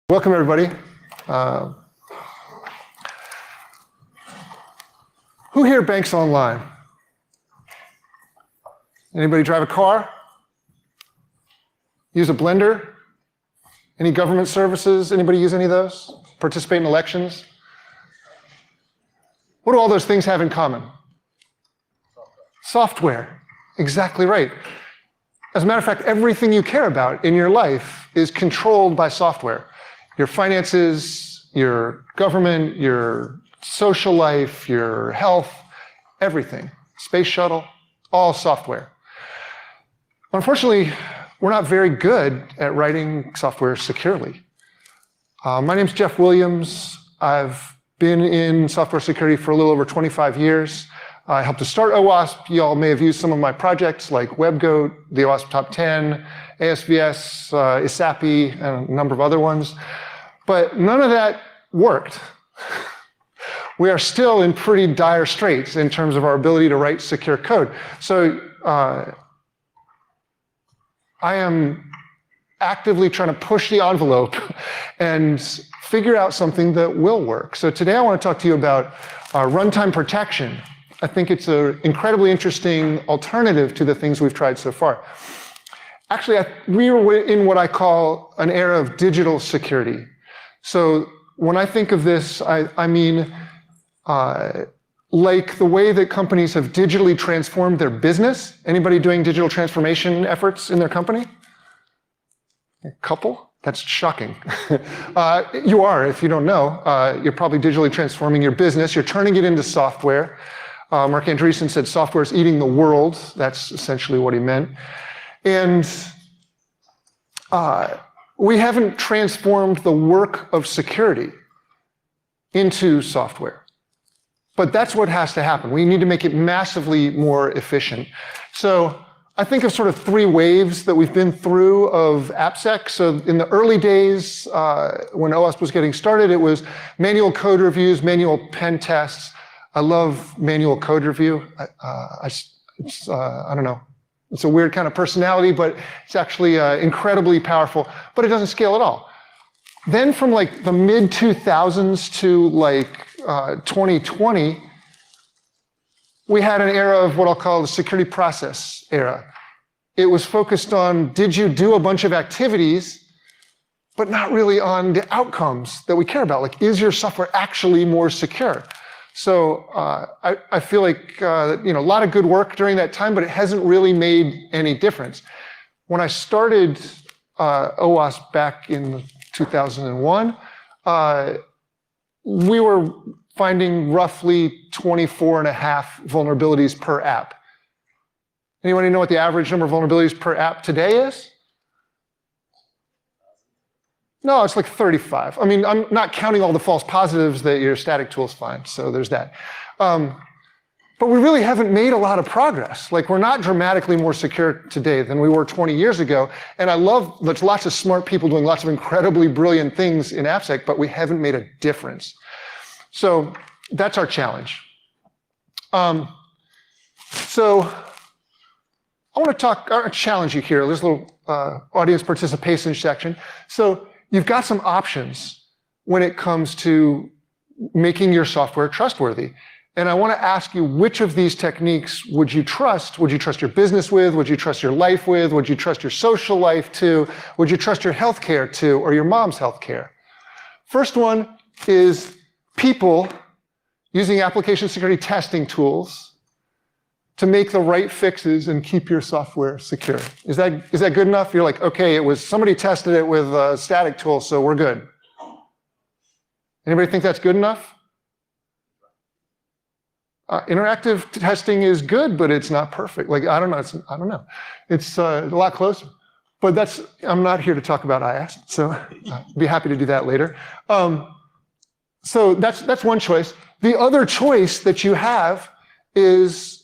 Welcome, everybody. Who here banks online? Anybody drive a car? Use a blender? Any government services? Anybody use any of those? Participate in elections? What do all those things have in common? Software. Exactly right. As a matter of fact, everything you care about in your life is controlled by software. Your finances, your government, your social life, your health, everything. Space shuttle, all software. Unfortunately, we're not very good at writing software securely. My name's Jeff Williams. I've been in software security for a little over 25 years. I helped to start OWASP. You all may have used some of my projects like WebGoat, the OWASP Top 10, ASVS, ISAPI, and a number of other ones. But none of that worked. We are still in pretty dire straits in terms of our ability to write secure code. So I am actively trying to push the envelope and figure out something that will work. So today I want to talk to you about runtime protection. I think it's an incredibly interesting alternative to the things we've tried so far. Actually, we are in what I call an era of digital security. So when I think of this, I mean like the way that companies have digitally transformed their business. Anybody doing digital transformation efforts in their company? A couple? That's shocking. You are, if you don't know. You're probably digitally transforming your business. You're turning it into software. Mark Andreessen said software is eating the world. That's essentially what he meant. And we haven't transformed the work of security into software. But that's what has to happen. We need to make it massively more efficient. So I think of sort of three waves that we've been through of AppSec. So in the early days, when OWASP was getting started, it was manual code reviews, manual pen tests. I love manual code review. I don't know. It's a weird kind of personality, but it's actually incredibly powerful, but it doesn't scale at all. Then from like the mid 2000s to like 2020, we had an era of what I'll call the security process era. It was focused on, did you do a bunch of activities, but not really on the outcomes that we care about? Like, is your software actually more secure? So I feel like a lot of good work during that time, but it hasn't really made any difference. When I started OWASP back in 2001, we were finding roughly 24.5 vulnerabilities per app. Anybody know what the average number of vulnerabilities per app today is? No, it's like 35. I mean, I'm not counting all the false positives that your static tools find, so there's that. But we really haven't made a lot of progress. Like, we're not dramatically more secure today than we were 20 years ago. And I love, there's lots of smart people doing lots of incredibly brilliant things in AppSec, but we haven't made a difference. So that's our challenge. So I want to talk, or challenge you here. There's a little audience participation section. So you've got some options when it comes to making your software trustworthy. And I want to ask you, which of these techniques would you trust? Would you trust your business with? Would you trust your life with? Would you trust your social life to? Would you trust your healthcare to, or your mom's healthcare? First one is people using application security testing tools to make the right fixes and keep your software secure. Is that good enough? You're like, okay, somebody tested it with a static tool, so we're good. Anybody think that's good enough? Interactive testing is good, but it's not perfect. Like, I don't know. It's a lot closer. But I'm not here to talk about IaaS, so I'll be happy to do that later. So that's one choice. The other choice that you have is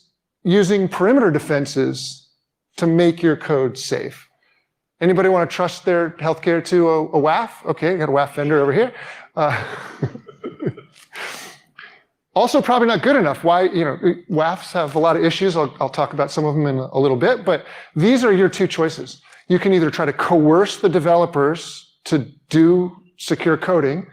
using perimeter defenses to make your code safe. Anybody want to trust their healthcare to a WAF? Okay, I got a WAF vendor over here. Also, probably not good enough. Why? WAFs have a lot of issues. I'll talk about some of them in a little bit, but these are your two choices. You can either try to coerce the developers to do secure coding.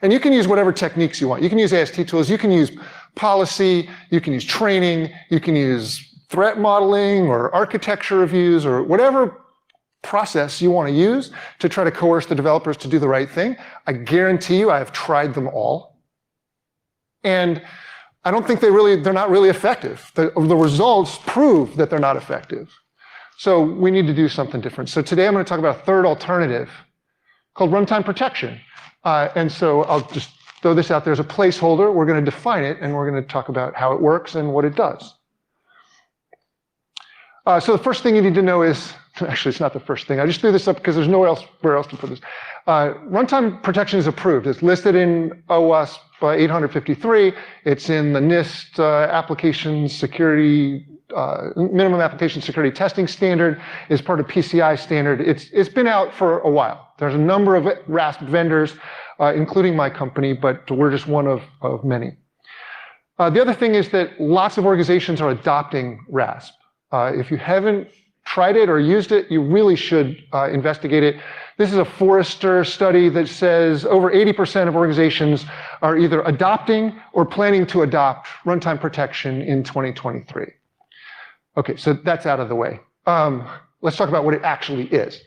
And you can use whatever techniques you want. You can use AST tools, you can use policy, you can use training, you can use threat modeling or architecture reviews or whatever process you want to use to try to coerce the developers to do the right thing. I guarantee you I have tried them all. And I don't think they're not really effective. The results prove that they're not effective. So we need to do something different. So today I'm going to talk about a third alternative called runtime protection. And so I'll just throw this out there as a placeholder. We're going to define it, and we're going to talk about how it works and what it does. So the first thing you need to know is, actually it's not the first thing. I just threw this up because there's nowhere else to put this. Runtime protection is approved. It's listed in OWASP 853. It's in the NIST application security, minimum application security testing standard. It's part of PCI standard. It's been out for a while. There's a number of RASP vendors, including my company, but we're just one of many. The other thing is that lots of organizations are adopting RASP. If you haven't tried it or used it, you really should investigate it. This is a Forrester study that says over 80% of organizations are either adopting or planning to adopt runtime protection in 2023. Okay, so that's out of the way. Let's talk about what it actually is.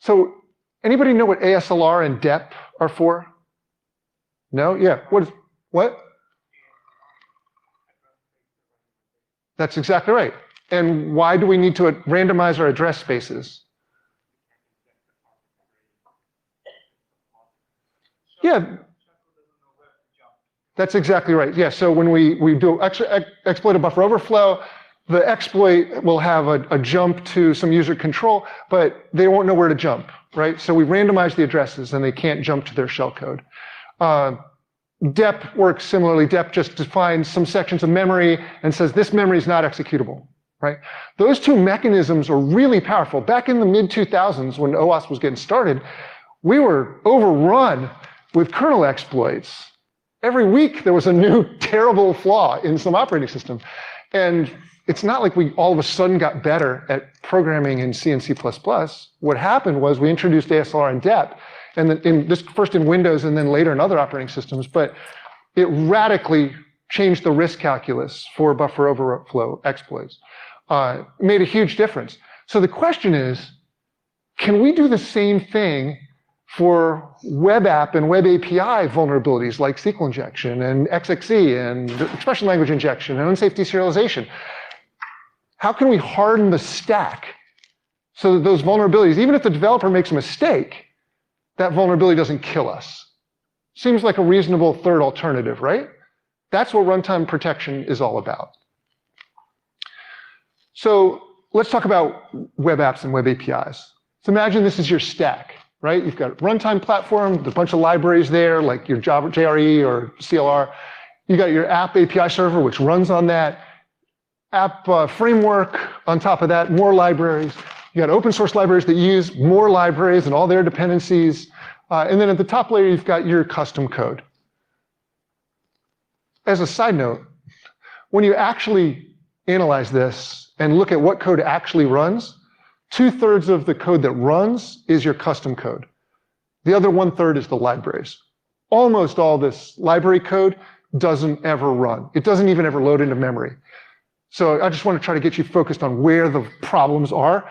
So anybody know what ASLR and DEP are for? No? Yeah, what? That's exactly right. And why do we need to randomize our address spaces? Yeah, that's exactly right. Yeah, so when we do exploit a buffer overflow, the exploit will have a jump to some user control, but they won't know where to jump, right? So we randomize the addresses and they can't jump to their shellcode. DEP works similarly. DEP just defines some sections of memory and says this memory is not executable. Right? Those two mechanisms are really powerful. Back in the mid-2000s, when OWASP was getting started, we were overrun with kernel exploits. Every week there was a new terrible flaw in some operating system. And it's not like we all of a sudden got better at programming in C and C++. What happened was we introduced ASLR and DEP, and this first in Windows and then later in other operating systems, but it radically changed the risk calculus for buffer overflow exploits. Made a huge difference. So the question is, can we do the same thing for web app and web API vulnerabilities like SQL injection and XXE and expression language injection and unsafe deserialization? How can we harden the stack so that those vulnerabilities, even if the developer makes a mistake, that vulnerability doesn't kill us? Seems like a reasonable third alternative, right? That's what runtime protection is all about. So let's talk about web apps and web APIs. So imagine this is your stack, right? You've got a runtime platform, there's a bunch of libraries there, like your Java, JRE or CLR. You got your app API server, which runs on that. App framework on top of that, more libraries. You got open source libraries that use more libraries and all their dependencies. And then at the top layer, you've got your custom code. As a side note, when you actually analyze this and look at what code actually runs, 2/3 of the code that runs is your custom code. The other 1/3 is the libraries. Almost all this library code doesn't ever run. It doesn't even ever load into memory. So I just want to try to get you focused on where the problems are.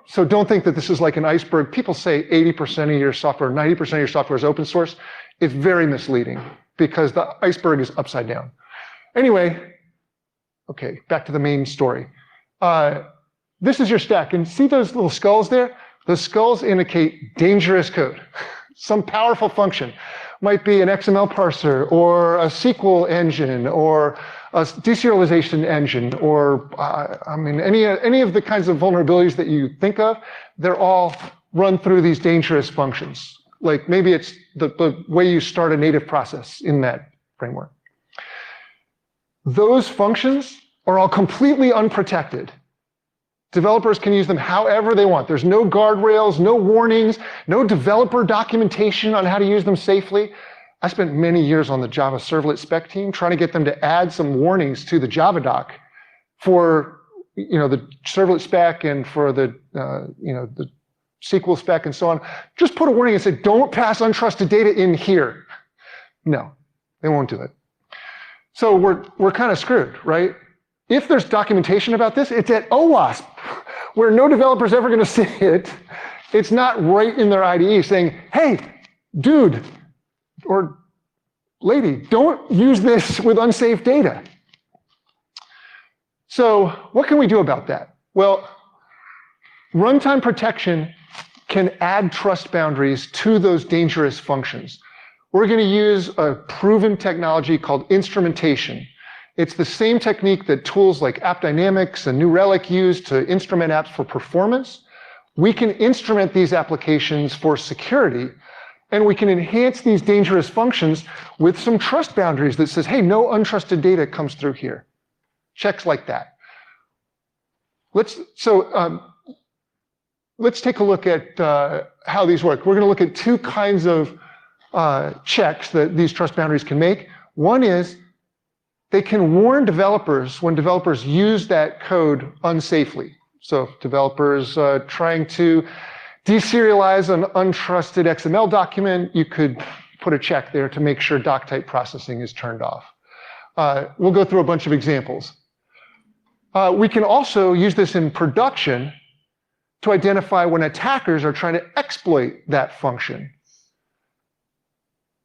So don't think that this is like an iceberg. People say 80% of your software, 90% of your software is open source. It's very misleading because the iceberg is upside down. Anyway, okay, back to the main story. This is your stack, and see those little skulls there? Those skulls indicate dangerous code. Some powerful function. Might be an XML parser, or a SQL engine, or a deserialization engine, or I mean, any of the kinds of vulnerabilities that you think of, they're all run through these dangerous functions. Like maybe it's the way you start a native process in that framework. Those functions are all completely unprotected. Developers can use them however they want. There's no guardrails, no warnings, no developer documentation on how to use them safely. I spent many years on the Java servlet spec team trying to get them to add some warnings to the Java doc for the servlet spec and for the SQL spec and so on, just put a warning and say, don't pass untrusted data in here. No, they won't do it. So we're kind of screwed, right? If there's documentation about this, it's at OWASP, where no developer's ever going to see it. It's not right in their IDE saying, hey, dude or lady, don't use this with unsafe data. So what can we do about that? Well, runtime protection can add trust boundaries to those dangerous functions. We're going to use a proven technology called instrumentation. It's the same technique that tools like AppDynamics and New Relic use to instrument apps for performance. We can instrument these applications for security, and we can enhance these dangerous functions with some trust boundaries that says, hey, no untrusted data comes through here. Checks like that. Let's take a look at how these work. We're going to look at two kinds of checks that these trust boundaries can make. One is they can warn developers when developers use that code unsafely. So if developers trying to deserialize an untrusted XML document, you could put a check there to make sure doc type processing is turned off. We'll go through a bunch of examples. We can also use this in production to identify when attackers are trying to exploit that function.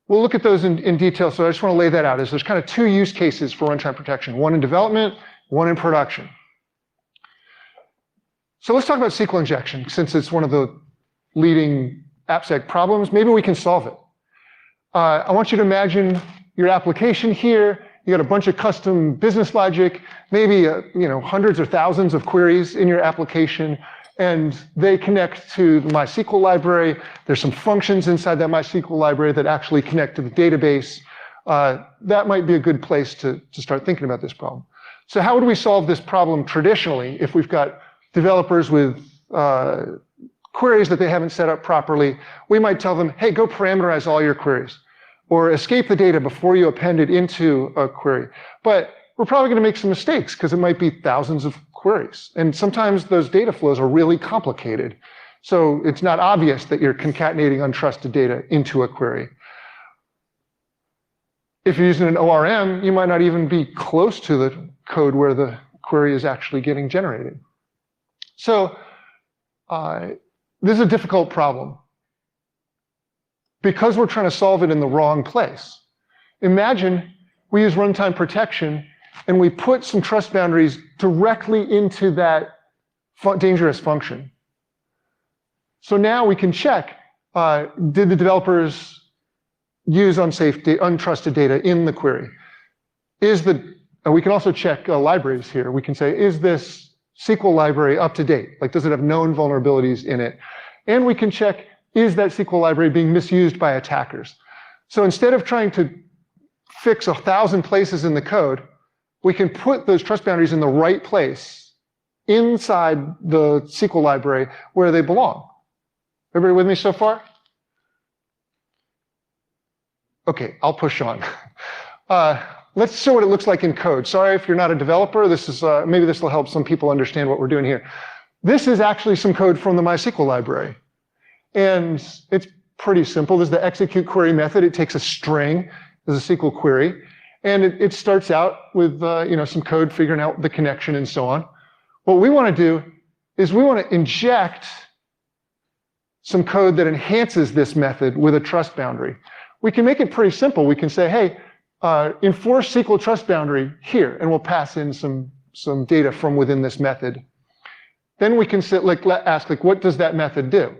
We'll look at those in detail, so I just want to lay that out. There's kind of two use cases for runtime protection, one in development, one in production. So let's talk about SQL injection, since it's one of the leading AppSec problems. Maybe we can solve it. I want you to imagine your application here. You got a bunch of custom business logic, maybe hundreds or thousands of queries in your application, and they connect to the MySQL library. There's some functions inside that MySQL library that actually connect to the database. That might be a good place to start thinking about this problem. So how would we solve this problem traditionally if we've got developers with queries that they haven't set up properly? We might tell them, hey, go parameterize all your queries, or escape the data before you append it into a query. But we're probably going to make some mistakes because it might be thousands of queries. And sometimes those data flows are really complicated. So it's not obvious that you're concatenating untrusted data into a query. If you're using an ORM, you might not even be close to the code where the query is actually getting generated. So this is a difficult problem because we're trying to solve it in the wrong place. Imagine we use runtime protection and we put some trust boundaries directly into that dangerous function. So now we can check, did the developers use untrusted data in the query? We can also check libraries here. We can say, is this SQL library up to date? Like, does it have known vulnerabilities in it? And we can check, is that SQL library being misused by attackers? So instead of trying to fix 1,000 places in the code, we can put those trust boundaries in the right place inside the SQL library where they belong. Everybody with me so far? Okay, I'll push on. Let's show what it looks like in code. Sorry if you're not a developer. This is maybe this will help some people understand what we're doing here. This is actually some code from the MySQL library. And it's pretty simple. This is the execute query method. It takes a string as a SQL query. And it starts out with some code figuring out the connection and so on. What we want to do is we want to inject some code that enhances this method with a trust boundary. We can make it pretty simple. We can say, hey, enforce SQL trust boundary here, and we'll pass in some data from within this method. Then we can ask, what does that method do?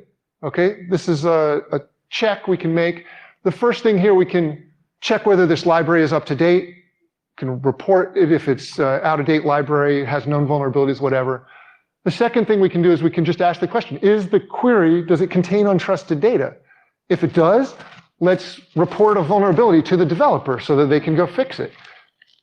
Okay, this is a check we can make. The first thing here, we can check whether this library is up to date, can report it if it's out-of-date library, has known vulnerabilities, whatever. The second thing we can do is we can just ask the question, is the query, does it contain untrusted data? If it does, let's report a vulnerability to the developer so that they can go fix it.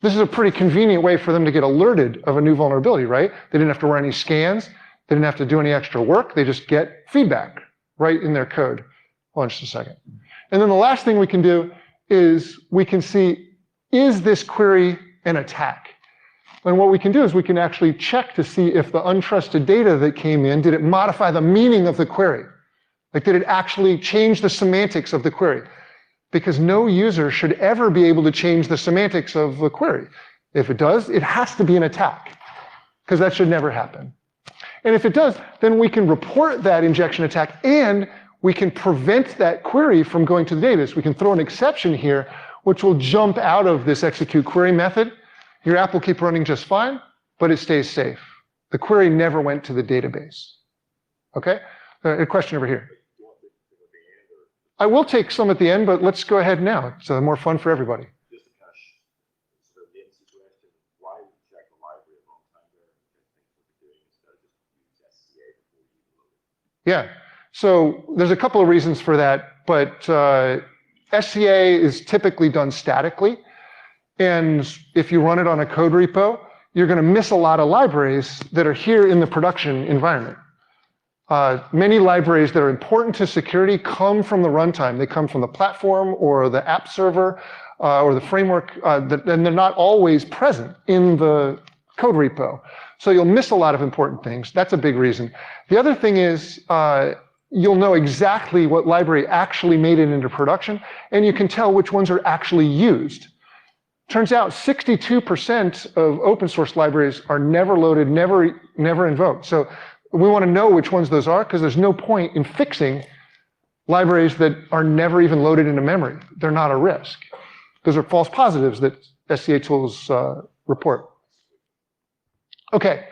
This is a pretty convenient way for them to get alerted of a new vulnerability, right? They didn't have to run any scans. They didn't have to do any extra work. They just get feedback right in their code. Hold on just a second. And then the last thing we can do is we can see, is this query an attack? And what we can do is we can actually check to see if the untrusted data that came in, did it modify the meaning of the query? Like, did it actually change the semantics of the query? Because no user should ever be able to change the semantics of the query. If it does, it has to be an attack, because that should never happen. And if it does, then we can report that injection attack, and we can prevent that query from going to the database. We can throw an exception here, which will jump out of this execute query method. Your app will keep running just fine, but it stays safe. The query never went to the database. Okay? A question over here. I will take some at the end, but let's go ahead now. It's more fun for everybody. Just to kind of sort of the situation, why would you check the library a long time there and things what you're doing instead of just use SCA before you load it? Yeah, so there's a couple of reasons for that, but SCA is typically done statically, and if you run it on a code repo, you're going to miss a lot of libraries that are here in the production environment. Many libraries that are important to security come from the runtime. They come from the platform or the app server or the framework, and they're not always present in the code repo. So you'll miss a lot of important things. That's a big reason. The other thing is you'll know exactly what library actually made it into production, and you can tell which ones are actually used. Turns out 62% of open source libraries are never loaded, never invoked. So we want to know which ones those are, because there's no point in fixing libraries that are never even loaded into memory. They're not a risk. Those are false positives that SCA tools report. Okay,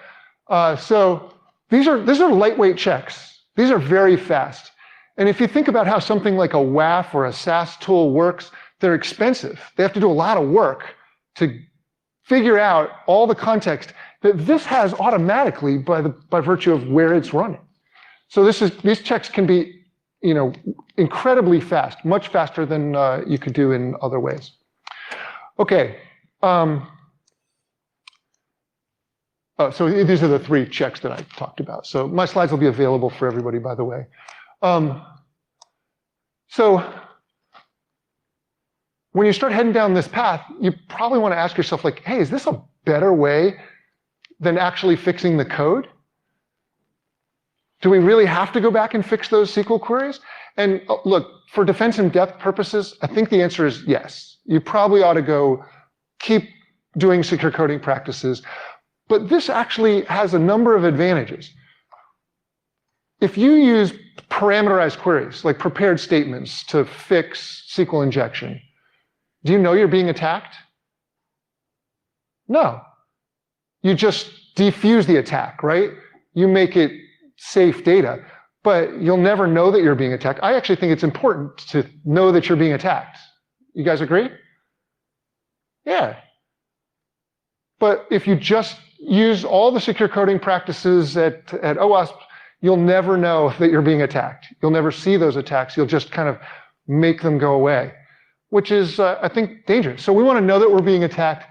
so these are lightweight checks. These are very fast. And if you think about how something like a WAF or a SaaS tool works, they're expensive. They have to do a lot of work to figure out all the context that this has automatically by virtue of where it's running. So these checks can be, incredibly fast, much faster than you could do in other ways. Okay. So these are the 3 checks that I talked about. So my slides will be available for everybody, by the way. So when you start heading down this path, you probably want to ask yourself, like, hey, is this a better way than actually fixing the code? Do we really have to go back and fix those SQL queries? And look, for defense in depth purposes, I think the answer is yes. You probably ought to go keep doing secure coding practices. But this actually has a number of advantages. If you use parameterized queries, like prepared statements, to fix SQL injection, do you know you're being attacked? No. You just defuse the attack, right? You make it safe data, but you'll never know that you're being attacked. I actually think it's important to know that you're being attacked. You guys agree? Yeah. But if you just use all the secure coding practices at OWASP, you'll never know that you're being attacked. You'll never see those attacks. You'll just kind of make them go away, which is, I think, dangerous. So we want to know that we're being attacked.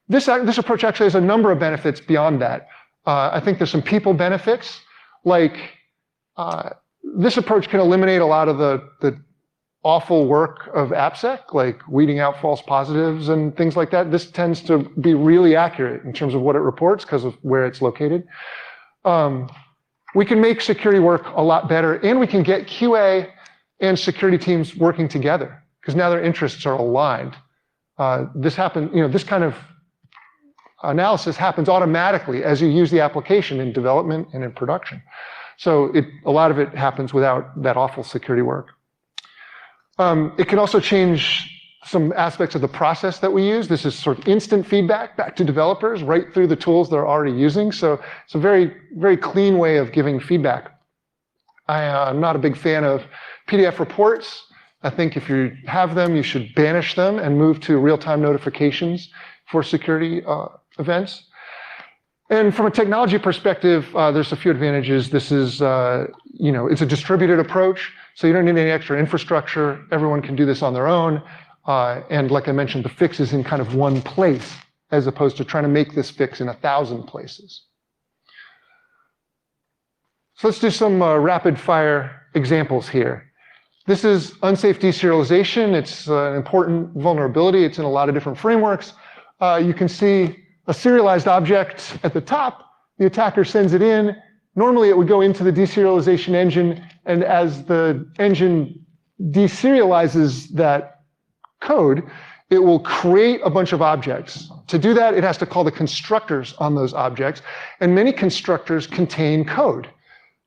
This approach actually has a number of benefits beyond that. I think there's some people benefits, like this approach can eliminate a lot of the awful work of AppSec, like weeding out false positives and things like that. This tends to be really accurate in terms of what it reports because of where it's located. We can make security work a lot better, and we can get QA and security teams working together because now their interests are aligned. This kind of analysis happens automatically as you use the application in development and in production. So a lot of it happens without that awful security work. It can also change some aspects of the process that we use. This is sort of instant feedback back to developers right through the tools they're already using. So it's a very, very clean way of giving feedback. I'm not a big fan of PDF reports. I think if you have them, you should banish them and move to real-time notifications for security events. And from a technology perspective, there's a few advantages. This is, it's a distributed approach, so you don't need any extra infrastructure. Everyone can do this on their own. And like I mentioned, the fix is in kind of one place, as opposed to trying to make this fix in 1,000 places. So let's do some rapid fire examples here. This is unsafe deserialization. It's an important vulnerability. It's in a lot of different frameworks. You can see a serialized object at the top. The attacker sends it in. Normally, it would go into the deserialization engine And as the engine deserializes that code, it will create a bunch of objects. To do that, it has to call the constructors on those objects, and many constructors contain code.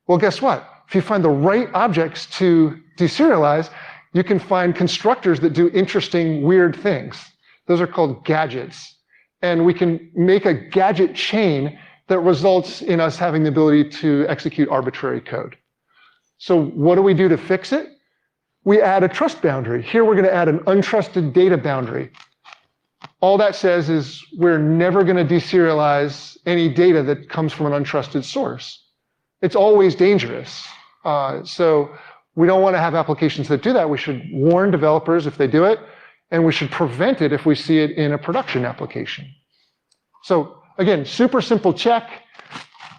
Well, guess what? If you find the right objects to deserialize, you can find constructors that do interesting, weird things. Those are called gadgets. And we can make a gadget chain that results in us having the ability to execute arbitrary code. So what do we do to fix it? We add a trust boundary. Here we're going to add an untrusted data boundary. All that says is we're never going to deserialize any data that comes from an untrusted source. It's always dangerous. So we don't want to have applications that do that. We should warn developers if they do it, and we should prevent it if we see it in a production application. So again, super simple check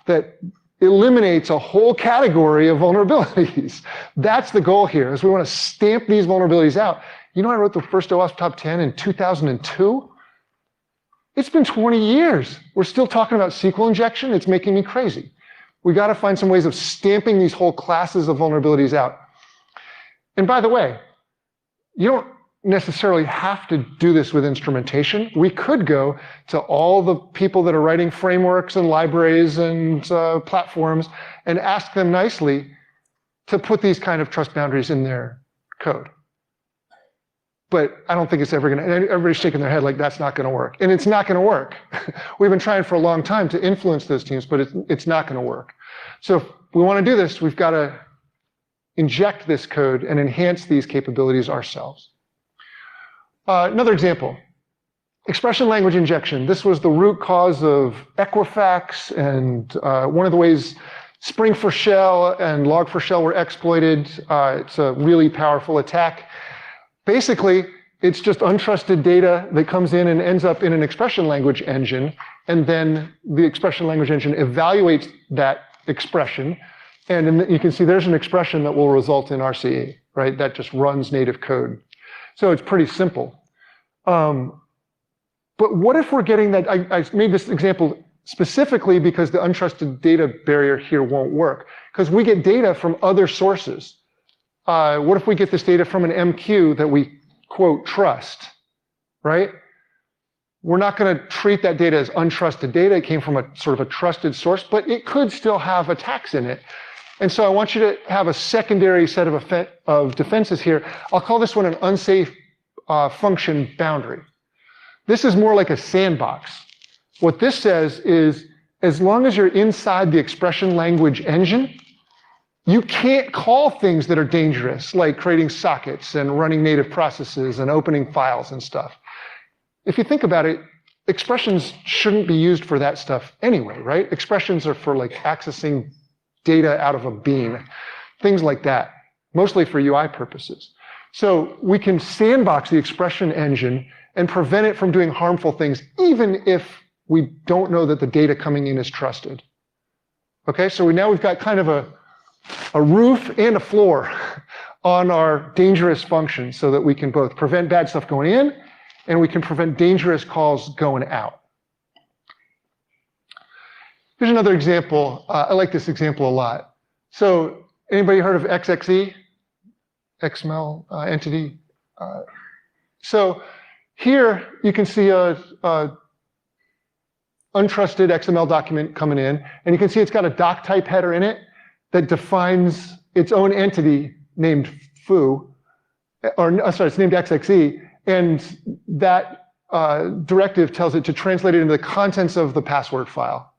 that eliminates a whole category of vulnerabilities. That's the goal here, is we want to stamp these vulnerabilities out. You know, I wrote the first OWASP Top 10 in 2002. It's been 20 years. We're still talking about SQL injection. It's making me crazy. We got to find some ways of stamping these whole classes of vulnerabilities out. And by the way, you don't necessarily have to do this with instrumentation. We could go to all the people that are writing frameworks and libraries and platforms and ask them nicely to put these kind of trust boundaries in their code. But I don't think it's ever going to, everybody's shaking their head like that's not going to work. And it's not going to work. We've been trying for a long time to influence those teams, but it's not going to work. So if we want to do this, we've got to inject this code and enhance these capabilities ourselves. Another example, expression language injection. This was the root cause of Equifax, and one of the ways Spring for Shell and Log for Shell were exploited. It's a really powerful attack. Basically, it's just untrusted data that comes in and ends up in an expression language engine, and then the expression language engine evaluates that expression, and you can see there's an expression that will result in RCE, right? That just runs native code. So it's pretty simple. But what if we're getting that, I made this example specifically because the untrusted data barrier here won't work, because we get data from other sources. What if we get this data from an MQ that we, quote, trust, right? We're not going to treat that data as untrusted data. It came from a sort of a trusted source, but it could still have attacks in it. And so I want you to have a secondary set of defenses here. I'll call this one an unsafe function boundary. This is more like a sandbox. What this says is, as long as you're inside the expression language engine, you can't call things that are dangerous, like creating sockets and running native processes and opening files and stuff. If you think about it, expressions shouldn't be used for that stuff anyway, right? Expressions are for like accessing data out of a bean, things like that, mostly for UI purposes. So we can sandbox the expression engine and prevent it from doing harmful things, even if we don't know that the data coming in is trusted. Okay, so now we've got kind of a roof and a floor on our dangerous functions so that we can both prevent bad stuff going in and we can prevent dangerous calls going out. Here's another example. I like this example a lot. So anybody heard of XXE? XML entity? So here you can see a untrusted XML document coming in, and you can see it's got a doc type header in it that defines its own entity named foo, or sorry, it's named XXE, and that directive tells it to translate it into the contents of the password file.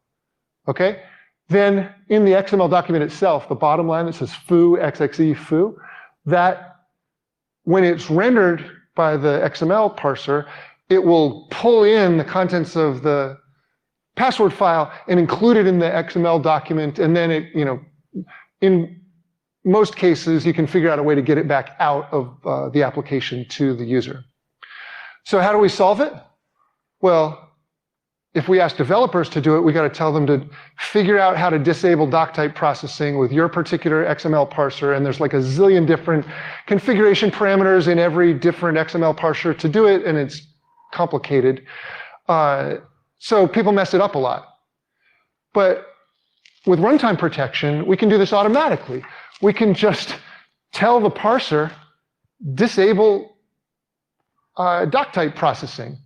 Okay? Then in the XML document itself, the bottom line that says foo, XXE, foo, that when it's rendered by the XML parser, it will pull in the contents of the password file and include it in the XML document, and then it, in most cases, you can figure out a way to get it back out of the application to the user. So how do we solve it? Well, if we ask developers to do it, we got to tell them to figure out how to disable doc type processing with your particular XML parser, and there's like a zillion different configuration parameters in every different XML parser to do it, and it's complicated. So people mess it up a lot. But with runtime protection, we can do this automatically. we can just tell the parser, disable doc type processing.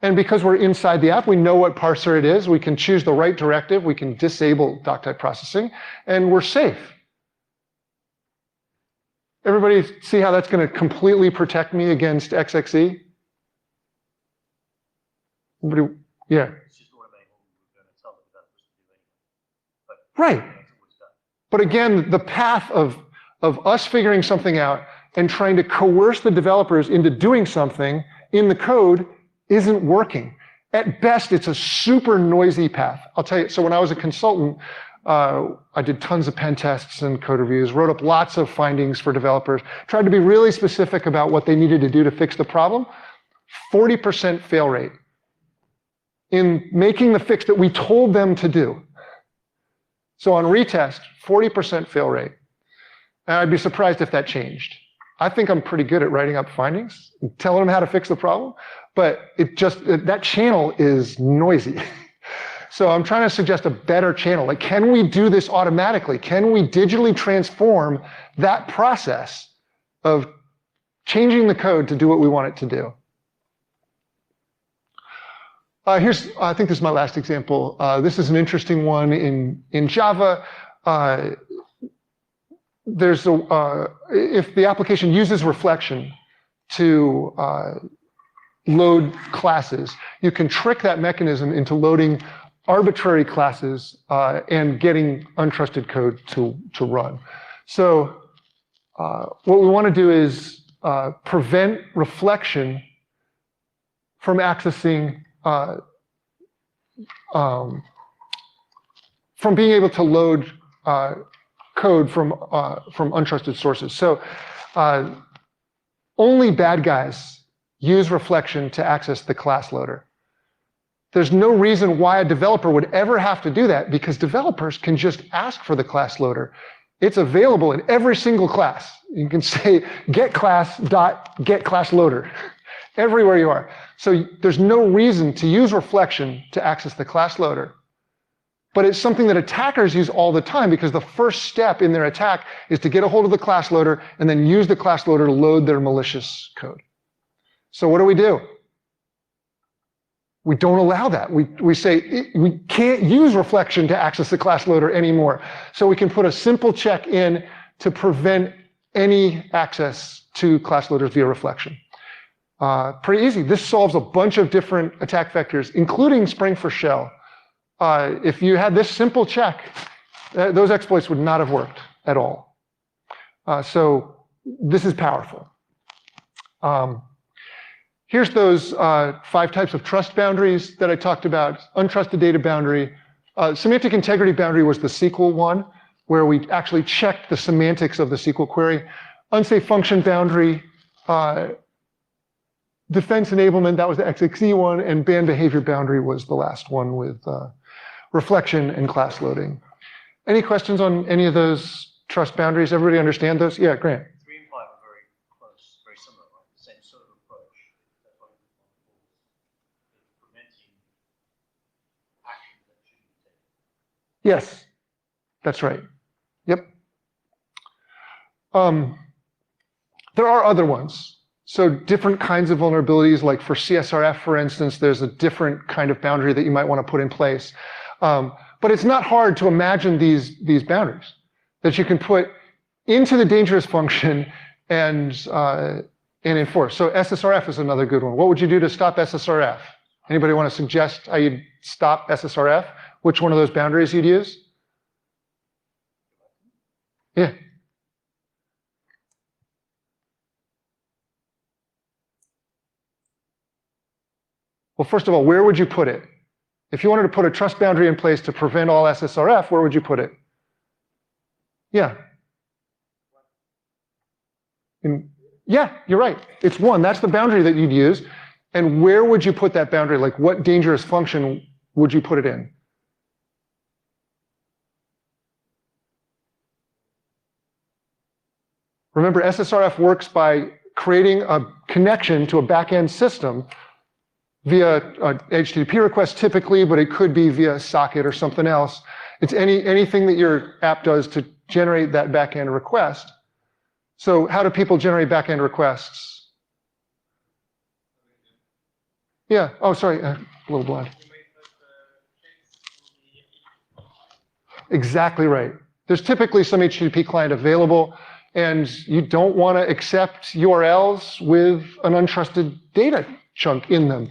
And because we're inside the app, we know what parser it is. We can choose the right directive. We can disable doc type processing, and we're safe. Everybody see how that's going to completely protect me against XXE? Everybody, yeah. It's just automating what we're going to tell the developers to do anyway. But Right. that's always done. But again, the path of us figuring something out and trying to coerce the developers into doing something in the code isn't working. At best, it's a super noisy path. I'll tell you, so when I was a consultant, I did tons of pen tests and code reviews, wrote up lots of findings for developers, tried to be really specific about what they needed to do to fix the problem. 40% fail rate in making the fix that we told them to do. So on retest, 40% fail rate. And I'd be surprised if that changed. I think I'm pretty good at writing up findings, telling them how to fix the problem, but that channel is noisy. So I'm trying to suggest a better channel. Like, can we do this automatically? Can we digitally transform that process of changing the code to do what we want it to do? I think this is my last example. This is an interesting one in Java. If the application uses reflection to load classes, you can trick that mechanism into loading arbitrary classes and getting untrusted code to run. So what we want to do is prevent reflection from accessing, from being able to load code from untrusted sources. So only bad guys use reflection to access the class loader. There's no reason why a developer would ever have to do that, because developers can just ask for the class loader. It's available in every single class. You can say get class loader everywhere you are. So there's no reason to use reflection to access the class loader. But it's something that attackers use all the time, because the first step in their attack is to get a hold of the class loader and then use the class loader to load their malicious code. So what do? We don't allow that. We say we can't use reflection to access the class loader anymore. So we can put a simple check in to prevent any access to class loaders via reflection. Pretty easy. This solves a bunch of different attack vectors, including Spring for Shell. If you had this simple check, those exploits would not have worked at all. So this is powerful. Here's those 5 types of trust boundaries that I talked about. Untrusted data boundary. Semantic integrity boundary was the SQL one, where we actually checked the semantics of the SQL query. Unsafe function boundary. Defense enablement, that was the XXE one, and banned behavior boundary was the last one with reflection and class loading. Any questions on any of those trust boundaries? Everybody understand those? Yeah, Grant. 3 and 5 are very close, very similar, right? The same sort of approach. That's why we preventing actions that shouldn't be taken. Yes, that's right. Yep. There are other ones. So different kinds of vulnerabilities, like for CSRF, for instance, there's a different kind of boundary that you might want to put in place. But it's not hard to imagine these boundaries that you can put into the dangerous function and enforce. So SSRF is another good one. What would you do to stop SSRF? Anybody want to suggest how you'd stop SSRF? Which one of those boundaries you'd use? Yeah. Well, first of all, where would you put it? If you wanted to put a trust boundary in place to prevent all SSRF, where would you put it? Yeah. Yeah, you're right. It's 1. That's the boundary that you'd use. And where would you put that boundary? Like, what dangerous function would you put it in? Remember, SSRF works by creating a connection to a back-end system via an HTTP request typically, but it could be via a socket or something else. It's anything that your app does generate that backend request. So how do people generate backend requests? Yeah, oh, sorry, a little blind. Exactly right. There's typically some HTTP client available, and you don't want to accept URLs with an untrusted data chunk in them.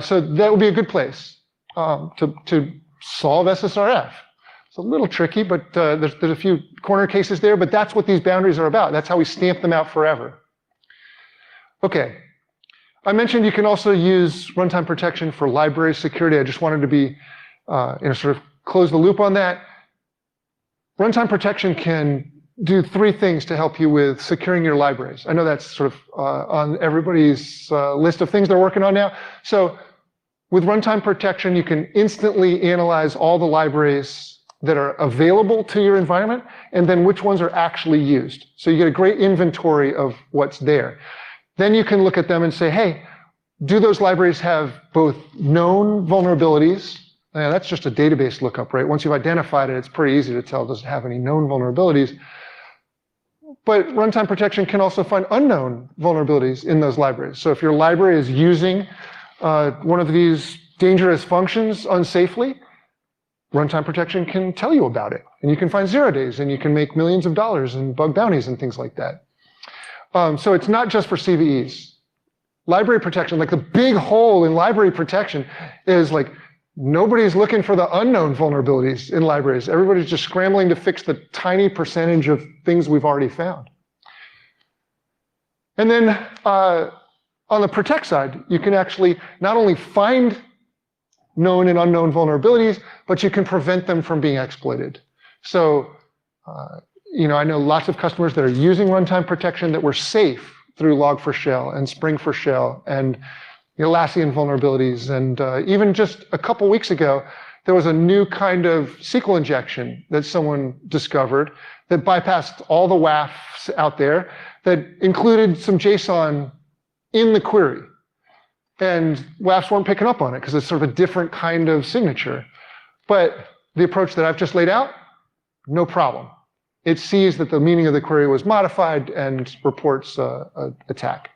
So that would be a good place to solve SSRF. It's a little tricky, but there's a few corner cases there, but that's what these boundaries are about. That's how we stamp them out forever. Okay. I mentioned you can also use runtime protection for library security. I just wanted to be, sort of close the loop on that. Runtime protection can do 3 things to help you with securing your libraries. I know that's sort of on everybody's list of things they're working on now. So with runtime protection, you can instantly analyze all the libraries that are available to your environment, and then which ones are actually used. So you get a great inventory of what's there. Then you can look at them and say, hey, do those libraries have both known vulnerabilities? Now, that's just a database lookup, right? Once you've identified it, it's pretty easy to tell, does it have any known vulnerabilities? But runtime protection can also find unknown vulnerabilities in those libraries. So if your library is using one of these dangerous functions unsafely, runtime protection can tell you about it. And you can find 0 days, and you can make millions of dollars in bug bounties and things like that. So it's not just for CVEs. Library protection, like the big hole in library protection is like, nobody's looking for the unknown vulnerabilities in libraries. Everybody's just scrambling to fix the tiny percentage of things we've already found. And then on the protect side, you can actually not only find known and unknown vulnerabilities, but you can prevent them from being exploited. So, I know lots of customers that are using runtime protection that were safe through Log4Shell and Spring4Shell and Atlassian vulnerabilities. And even just a couple weeks ago, there was a new kind of SQL injection that someone discovered that bypassed all the WAFs out there that included some JSON in the query. And WAFs weren't picking up on it because it's sort of a different kind of signature. But the approach that I've just laid out, no problem. It sees that the meaning of the query was modified and reports an attack.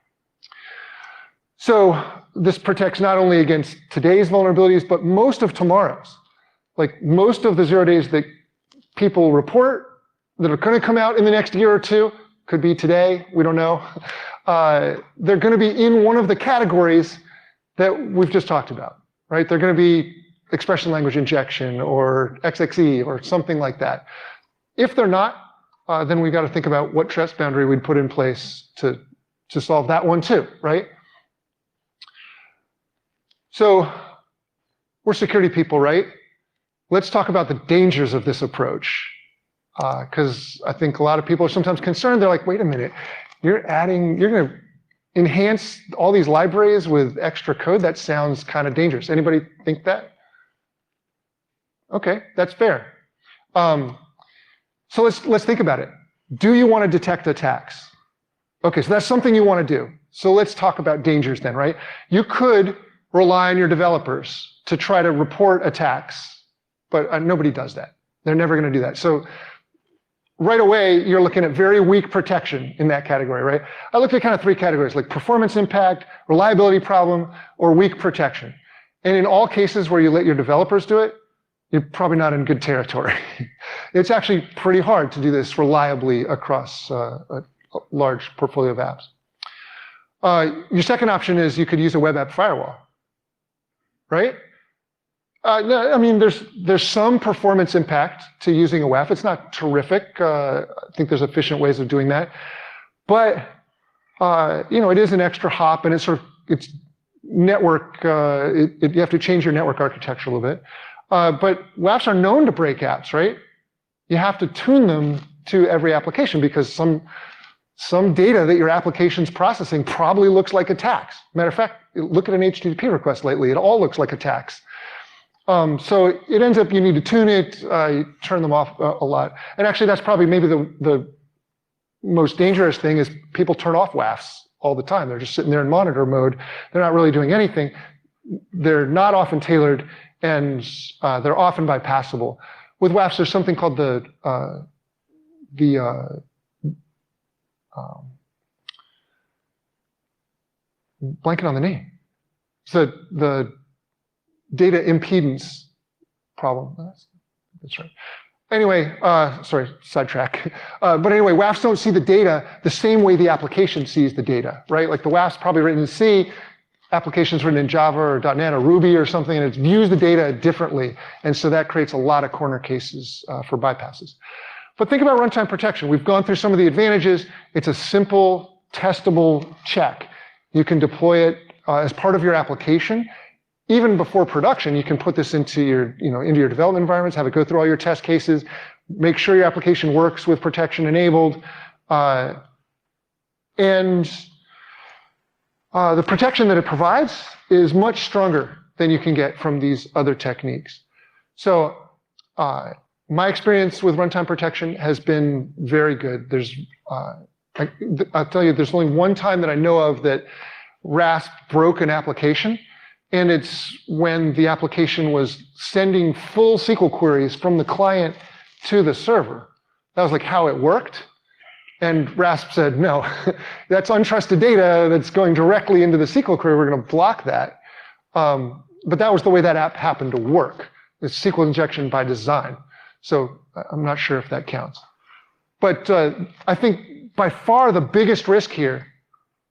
So this protects not only against today's vulnerabilities, but most of tomorrow's. Like most of the 0 days that people report that are going to come out in the next year or 2, could be today, we don't know. They're going to be in one of the categories that we've just talked about, right? They're going to be expression language injection or XXE or something like that. If they're not, then we've got to think about what trust boundary we'd put in place to solve that one too, right? So we're security people, right? Let's talk about the dangers of this approach. Because I think a lot of people are sometimes concerned. They're like, wait a minute, you're going to enhance all these libraries with extra code? That sounds kind of dangerous. Anybody think that? Okay, that's fair. So let's think about it. Do you want to detect attacks? Okay, so that's something you want to do. So let's talk about dangers then, right? You could rely on your developers to try to report attacks, but nobody does that. They're never going to do that. So right away, you're looking at very weak protection in that category, right? I looked at kind of 3 categories, like performance impact, reliability problem, or weak protection. And in all cases where you let your developers do it, you're probably not in good territory. It's actually pretty hard to do this reliably across a large portfolio of apps. Your second option is you could use a web app firewall, right? No, I mean, there's some performance impact to using a WAF. It's not terrific. I think there's efficient ways of doing that. But, it is an extra hop, and it's network, you have to change your network architecture a little bit. But WAFs are known to break apps, right? You have to tune them to every application because some data that your application's processing probably looks like attacks. Matter of fact, look at an HTTP request lately. It all looks like attacks. So it ends up you need to tune it, you turn them off a lot. And actually, that's probably maybe the most dangerous thing is people turn off WAFs all the time. They're just sitting there in monitor mode. They're not really doing anything. They're not often tailored, and they're often bypassable. With WAFs, there's something called the blanking on the name. It's the data impedance problem. That's right. Anyway, sorry, sidetrack. But anyway, WAFs don't see the data the same way the application sees the data, right? Like the WAF's probably written in C, applications written in Java or .NET or Ruby or something, and it views the data differently. And so that creates a lot of corner cases for bypasses. But think about runtime protection. We've gone through some of the advantages. It's a simple, testable check. You can deploy it as part of your application. Even before production, you can put this into your, into your development environments, have it go through all your test cases, make sure your application works with protection enabled. And the protection that it provides is much stronger than you can get from these other techniques. So my experience with runtime protection has been very good. I'll tell you, there's only one time that I know of that RASP broke an application, and it's when the application was sending full SQL queries from the client to the server. That was like how it worked. And RASP said, no, that's untrusted data that's going directly into the SQL query. We're going to block that. But that was the way that app happened to work. It's SQL injection by design. So I'm not sure if that counts. But I think by far the biggest risk here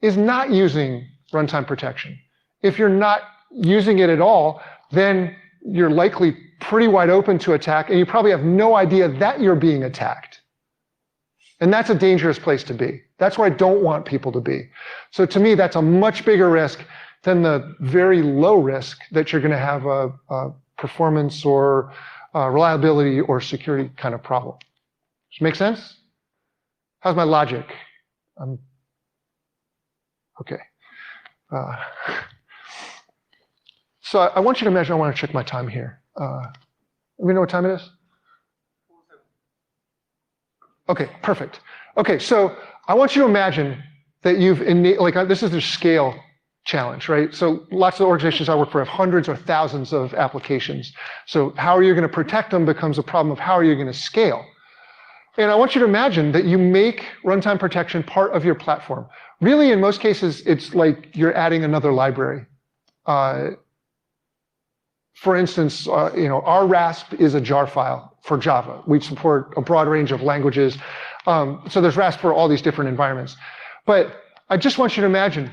is not using runtime protection. If you're not using it at all, then you're likely pretty wide open to attack, and you probably have no idea that you're being attacked. And that's a dangerous place to be. That's where I don't want people to be. So to me, that's a much bigger risk than the very low risk that you're going to have a performance or reliability or security kind of problem. Does it make sense? How's my logic? Okay. So I want you to imagine, I want to check my time here. We know what time it is? Okay, perfect. Okay, so I want you to imagine that this is the scale challenge, right? So lots of organizations I work for have hundreds or thousands of applications. So how are you going to protect them becomes a problem of how are you going to scale? And I want you to imagine that you make runtime protection part of your platform. Really, in most cases, it's like you're adding another library. For instance, our RASP is a jar file for Java. We support a broad range of languages. So there's RASP for all these different environments. But I just want you to imagine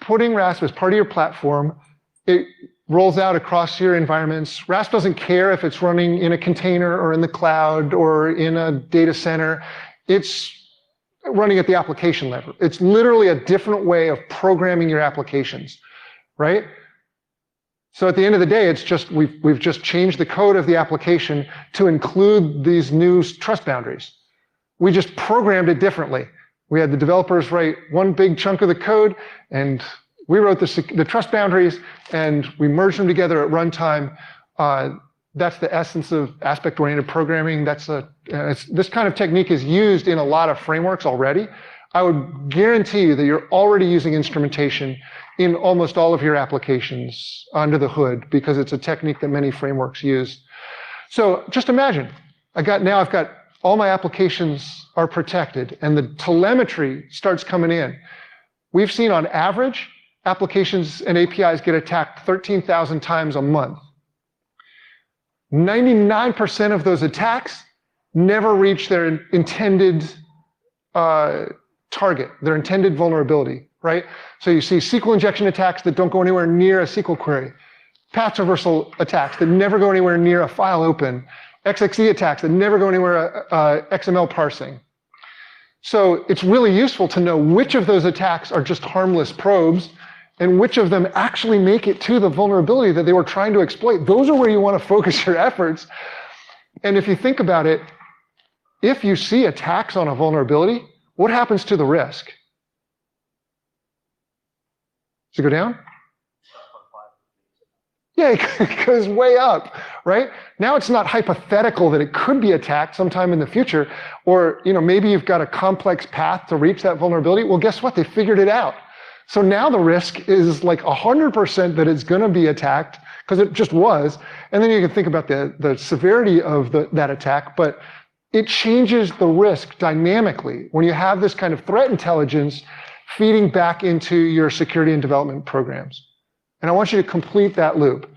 putting RASP as part of your platform. It rolls out across your environments. RASP doesn't care if it's running in a container or in the cloud or in a data center. It's running at the application level. It's literally a different way of programming your applications, right? So at the end of the day, it's just we've just changed the code of the application to include these new trust boundaries. We just programmed it differently. We had the developers write one big chunk of the code, and we wrote the trust boundaries, and we merged them together at runtime. That's the essence of aspect-oriented programming. This kind of technique is used in a lot of frameworks already. I would guarantee you that you're already using instrumentation in almost all of your applications under the hood because it's a technique that many frameworks use. So just imagine, I've got all my applications are protected and the telemetry starts coming in. We've seen on average, applications and APIs get attacked 13,000 times a month. 99% of those attacks never reach their intended target, their intended vulnerability, right? So you see SQL injection attacks that don't go anywhere near a SQL query, path traversal attacks that never go anywhere near a file open, XXE attacks that never go anywhere XML parsing. So it's really useful to know which of those attacks are just harmless probes and which of them actually make it to the vulnerability that they were trying to exploit. Those are where you want to focus your efforts. And if you think about it, if you see attacks on a vulnerability, what happens to the risk? Does it go down? Yeah, it goes way up, right? Now it's not hypothetical that it could be attacked sometime in the future, or maybe you've got a complex path to reach that vulnerability. Well, guess what? They figured it out. So now the risk is like 100% that it's going to be attacked because it just was. And then you can think about the severity of that attack, but it changes the risk dynamically when you have this kind of threat intelligence feeding back into your security and development programs. And I want you to complete that loop.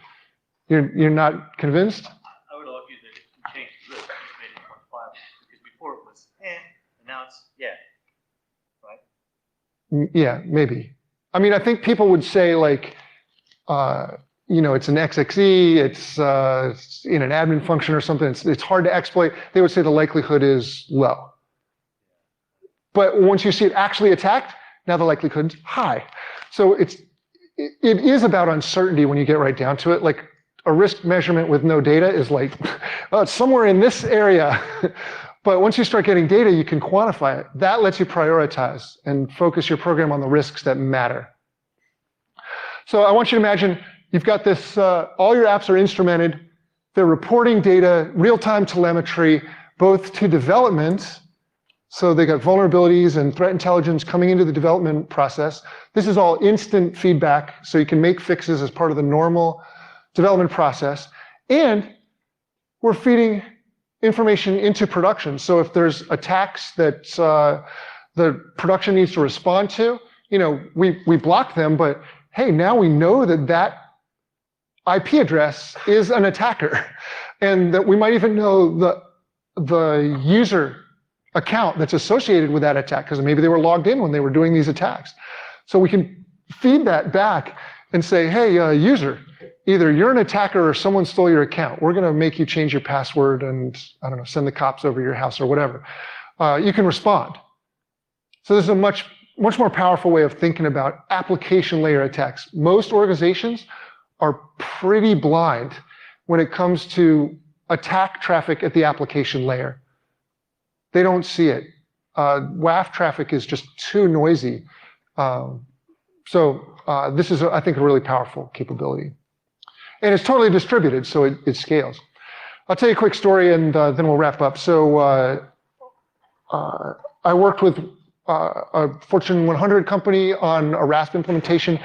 You're not convinced? I would argue that if you change the risk, you made it quantifiable. Because before it was and now it's right? Yeah, maybe. I mean, I think people would say like, it's an XXE, it's in an admin function or something, it's hard to exploit. They would say the likelihood is low. But once you see it actually attacked, now the likelihood's high. So it is about uncertainty when you get right down to it. Like a risk measurement with no data is like, oh, it's somewhere in this area. But once you start getting data, you can quantify it. That lets you prioritize and focus your program on the risks that matter. So I want you to imagine you've got this, all your apps are instrumented. They're reporting data, real-time telemetry, both to development. So they got vulnerabilities and threat intelligence coming into the development process. This is all instant feedback, so you can make fixes as part of the normal development process. And we're feeding information into production. So if there's attacks that the production needs to respond to, we block them, but hey, now we know that IP address is an attacker, and that we might even know the user account that's associated with that attack, because maybe they were logged in when they were doing these attacks. So we can feed that back and say, hey, user, either you're an attacker or someone stole your account. We're going to make you change your password and, I don't know, send the cops over your house or whatever. You can respond. So this is a much more powerful way of thinking about application layer attacks. Most organizations are pretty blind when it comes to attack traffic at the application layer. They don't see it. WAF traffic is just too noisy. This is, I think, a really powerful capability. And it's totally distributed, so it scales. I'll tell you a quick story and then we'll wrap up. So I worked with a Fortune 100 company on a RASP implementation.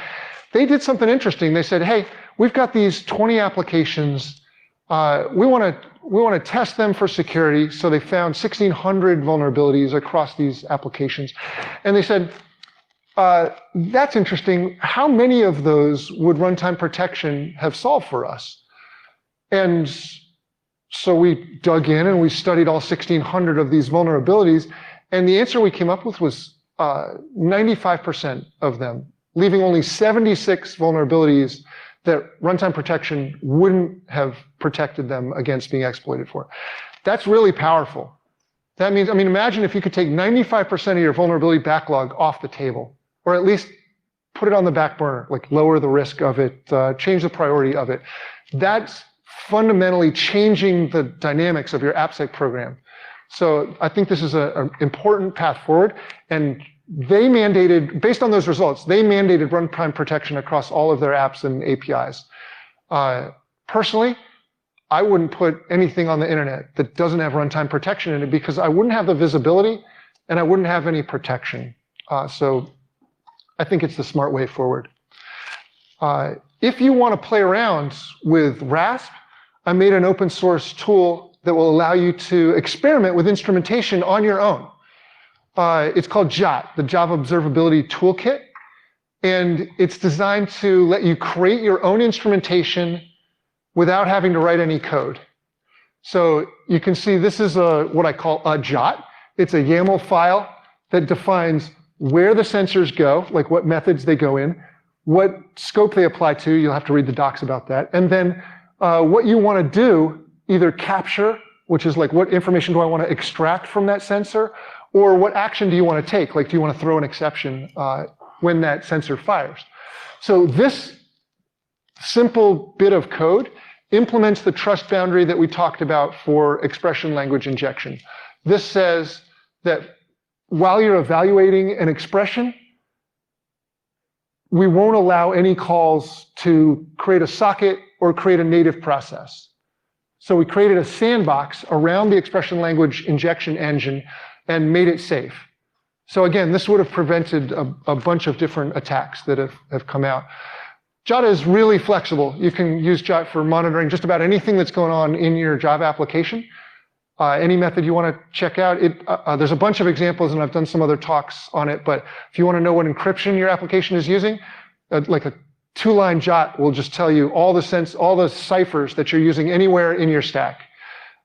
They did something interesting. They said, hey, we've got these 20 applications. We want to test them for security. So they found 1,600 vulnerabilities across these applications. And they said, that's interesting. How many of those would runtime protection have solved for us? And so we dug in and we studied all 1,600 of these vulnerabilities. And the answer we came up with was 95% of them, leaving only 76 vulnerabilities that runtime protection wouldn't have protected them against being exploited for. That's really powerful. That means, imagine if you could take 95% of your vulnerability backlog off the table, or at least put it on the back burner, like lower the risk of it, change the priority of it. That's fundamentally changing the dynamics of your AppSec program. So I think this is an important path forward. And they mandated, based on those results, they mandated runtime protection across all of their apps and APIs. Personally, I wouldn't put anything on the internet that doesn't have runtime protection in it because I wouldn't have the visibility and I wouldn't have any protection. So I think it's the smart way forward. If you want to play around with RASP, I made an open source tool that will allow you to experiment with instrumentation on your own. It's called JOT, the Java Observability Toolkit. And it's designed to let you create your own instrumentation without having to write any code. So you can see this is what I call a JOT. It's a YAML file that defines where the sensors go, like what methods they go in, what scope they apply to, you'll have to read the docs about that, and then what you want to do, either capture, which is like what information do I want to extract from that sensor, or what action do you want to take, like do you want to throw an exception when that sensor fires. So this simple bit of code implements the trust boundary that we talked about for expression language injection. This says that while you're evaluating an expression, we won't allow any calls to create a socket or create a native process. So we created a sandbox around the expression language injection engine and made it safe. So again, this would have prevented a bunch of different attacks that have come out. JOT is really flexible. You can use JOT for monitoring just about anything that's going on in your Java application. Any method you want to check out, there's a bunch of examples, and I've done some other talks on it, but if you want to know what encryption your application is using, like a 2-line JOT will just tell you all the ciphers that you're using anywhere in your stack.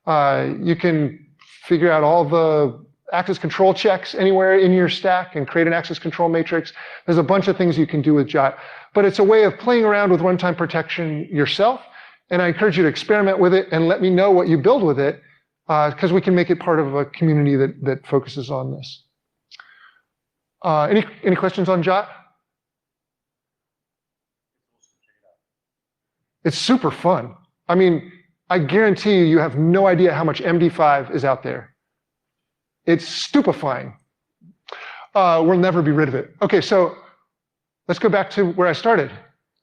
You can figure out all the access control checks anywhere in your stack and create an access control matrix. There's a bunch of things you can do with JOT, but it's a way of playing around with runtime protection yourself, and I encourage you to experiment with it and let me know what you build with it, because we can make it part of a community that focuses on this. Any questions on JOT? It's super fun. I mean, I guarantee you have no idea how much MD5 is out there. It's stupefying. We'll never be rid of it. Okay, so let's go back to where I started.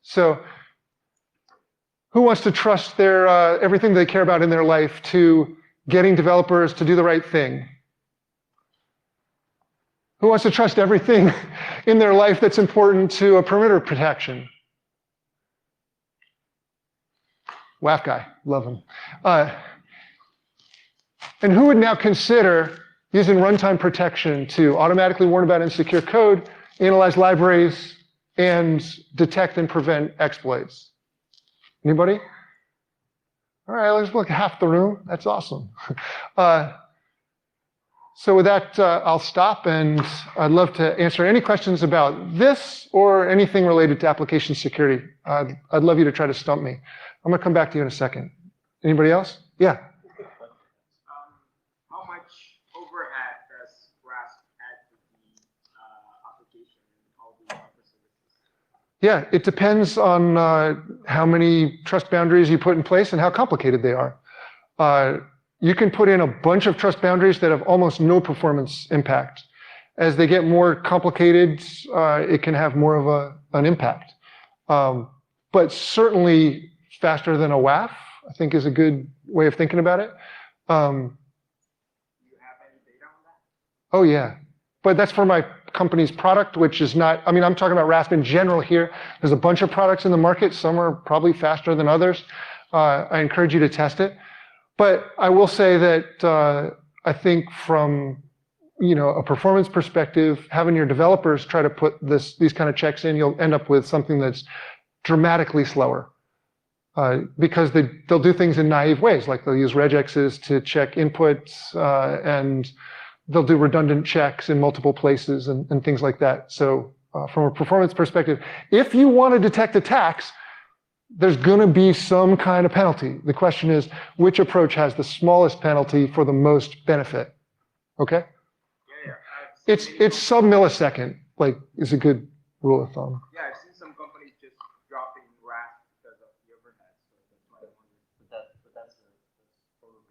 So who wants to trust their everything they care about in their life to getting developers to do the right thing? Who wants to trust everything in their life that's important to a perimeter protection? WAF guy, love him. And who would now consider using runtime protection to automatically warn about insecure code, analyze libraries, and detect and prevent exploits? Anybody? All right, let's look at half the room. That's awesome. So with that, I'll stop, and I'd love to answer any questions about this or anything related to application security. I'd love you to try to stump me. I'm going to come back to you in a second. Anybody else? Yeah. How much overhead does WASP add to the application and all the microservices? Yeah, it depends on how many trust boundaries you put in place and how complicated they are. You can put in a bunch of trust boundaries that have almost no performance impact. As they get more complicated, it can have more of an impact. But certainly faster than a WAF, I think, is a good way of thinking about it. Do you have any data on that? Oh, yeah. But that's for my company's product, which is not, I mean, I'm talking about RASP in general here. There's a bunch of products in the market. Some are probably faster than others. I encourage you to test it. But I will say that I think from a performance perspective, having your developers try to put these kind of checks in, you'll end up with something that's dramatically slower. Because they'll do things in naive ways, like they'll use regexes to check inputs, and they'll do redundant checks in multiple places and things like that. So from a performance perspective, if you want to detect attacks, there's going to be some kind of penalty. The question is, which approach has the smallest penalty for the most benefit? Okay? Yeah. It's sub-millisecond, is a good rule of thumb. Yeah, I've seen some companies just dropping WASP because of the overhead. So that's why I wondered. But that's probably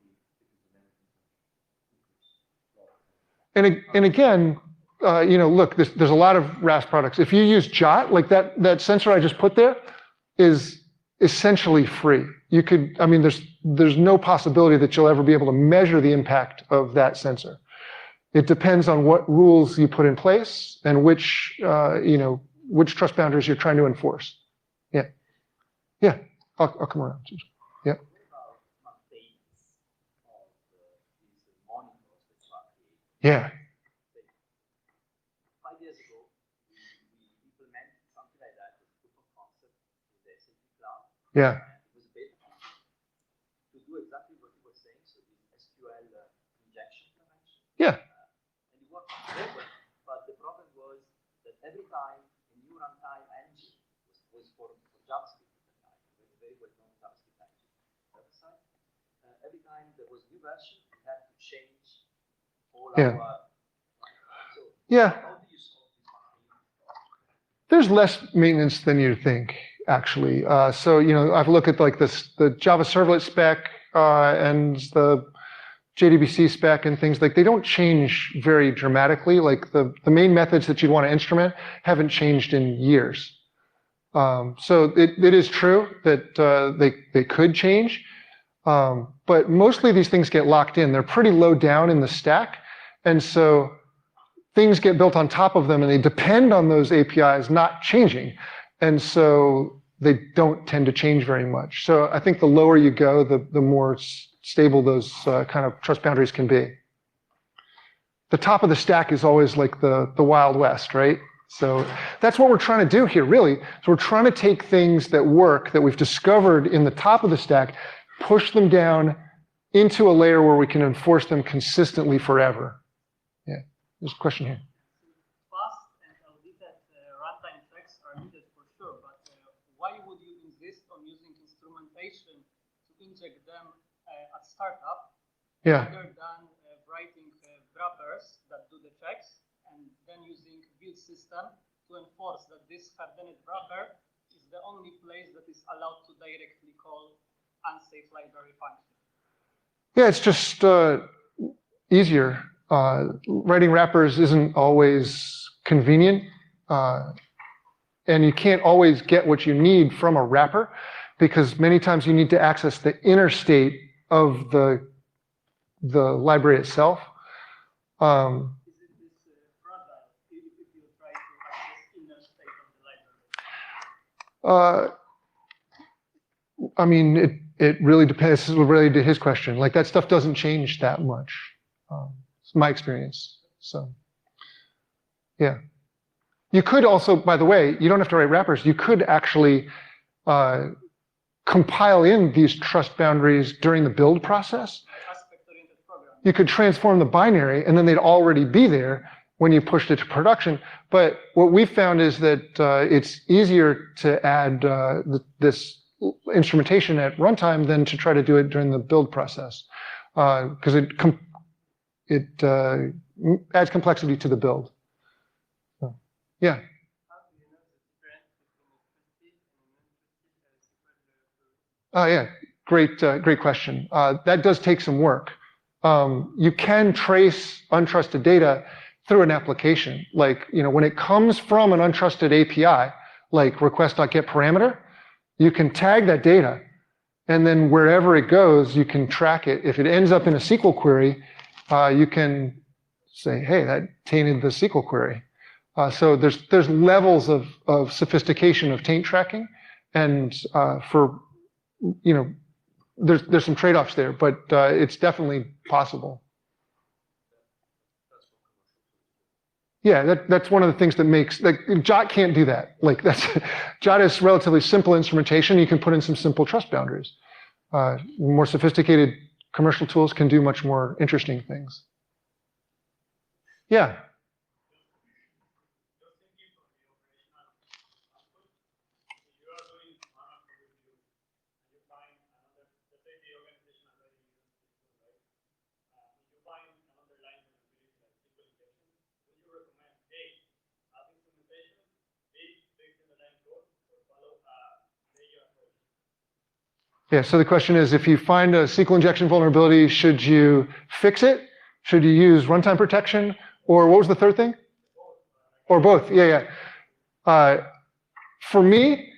because And again, look, there's a lot of RASP products. If you use JOT, like that sensor I just put there is essentially free. You could, I mean, there's no possibility that you'll ever be able to measure the impact of that sensor. It depends on what rules you put in place and which trust boundaries you're trying to enforce. Yeah, I'll come around. Yeah. Yeah. 5 years ago, we implemented something like that as proof of concept in the SAP cloud. Yeah. It was a bit to do exactly what you were saying, so the SQL injection prevention. Yeah. And it worked very well. But the problem was that every time a new runtime engine was for JavaScript at the time, a very well-known JavaScript engine website, every time there was a new version, we had to change all Yeah. our. Yeah. How do you solve this? There's less maintenance than you think, actually. So, I've looked at the Java servlet spec and the JDBC spec and things they don't change very dramatically. Like the main methods that you'd want to instrument haven't changed in years. So it is true that they could change, but mostly these things get locked in. They're pretty low down in the stack, and so things get built on top of them, and they depend on those APIs not changing, and so they don't tend to change very much. So I think the lower you go, the more stable those kind of trust boundaries can be. The top of the stack is always like the Wild West, right? So that's what we're trying to do here, really. So we're trying to take things that work, that we've discovered in the top of the stack, push them down into a layer where we can enforce them consistently forever. Yeah, there's a question here. Fast and audited runtime checks are needed for sure, but why would you insist on using instrumentation to inject them at startup rather than writing wrappers that do the checks and then using build system to enforce that this hardened wrapper is the only place that is allowed to directly call unsafe library function? Yeah, it's just easier. Writing wrappers isn't always convenient, and you can't always get what you need from a wrapper, because many times you need to access the inner state of the library itself. Is it this fragile if you try to access inner state of the library? I mean, it really depends. This is related to his question. Like, that stuff doesn't change that much. It's my experience. So, yeah. You could also, by the way, you don't have to write wrappers. You could actually compile in these trust boundaries during the build process. Aspect-oriented program. You could transform the binary, and then they'd already be there when you pushed it to production. But what we found is that it's easier to add this instrumentation at runtime than to try to do it during the build process, because it adds complexity to the build. So, yeah. Oh yeah, great question. That does take some work. You can trace untrusted data through an application. Like, when it comes from an untrusted API, like request.getParameter, you can tag that data, and then wherever it goes, you can track it. If it ends up in a SQL query, you can say, hey, that tainted the SQL query. So there's levels of sophistication of taint tracking, and there's some trade-offs there, but it's definitely possible. Yeah, that's one of the things that makes, like, Jot can't do that. Like, Jot is relatively simple instrumentation. You can put in some simple trust boundaries. More sophisticated commercial tools can do much more interesting things. Yeah. Yeah, so the question is, if you find a SQL injection vulnerability, should you fix it? Should you use runtime protection? Or what was the third thing? Or both, yeah. For me,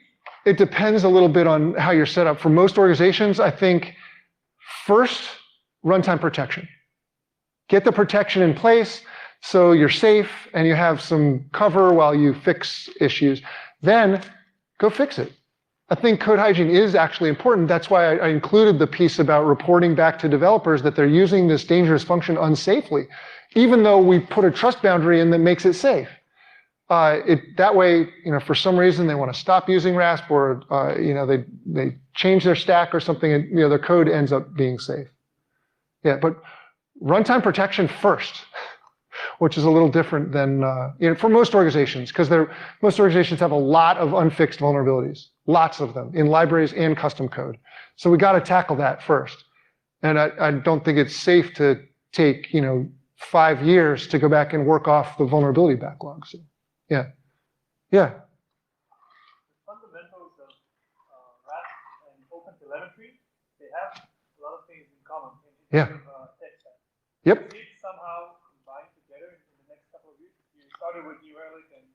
it depends a little bit on how you're set up. For most organizations, I think first, runtime protection. Get the protection in place so you're safe and you have some cover while you fix issues. Then go fix it. I think code hygiene is actually important. That's why I included the piece about reporting back to developers that they're using this dangerous function unsafely, even though we put a trust boundary in that makes it safe. That way, for some reason they want to stop using RASP, or they change their stack or something, and their code ends up being safe. Yeah, but runtime protection first, which is a little different than for most organizations, because most organizations have a lot of unfixed vulnerabilities. Lots of them in libraries and custom code. So we got to tackle that first. And I don't think it's safe to take 5 years to go back and work off the vulnerability backlog. So, yeah. The fundamentals of RASP and OpenTelemetry, they have a lot of things in common in terms of tech stack. Yep. These somehow combine together in the next couple of years. You started with New Relic and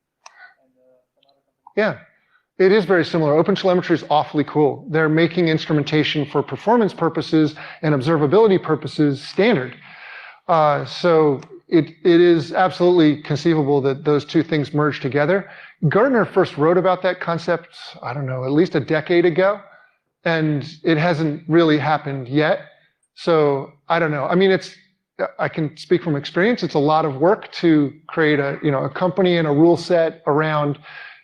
some other companies. Yeah. It is very similar. OpenTelemetry is awfully cool. They're making instrumentation for performance purposes and observability purposes standard. So it is absolutely conceivable that those two things merge together. Gartner first wrote about that concept, I don't know, at least a decade ago, and it hasn't really happened yet. So I don't know. I mean, I can speak from experience. It's a lot of work to create a company and a rule set around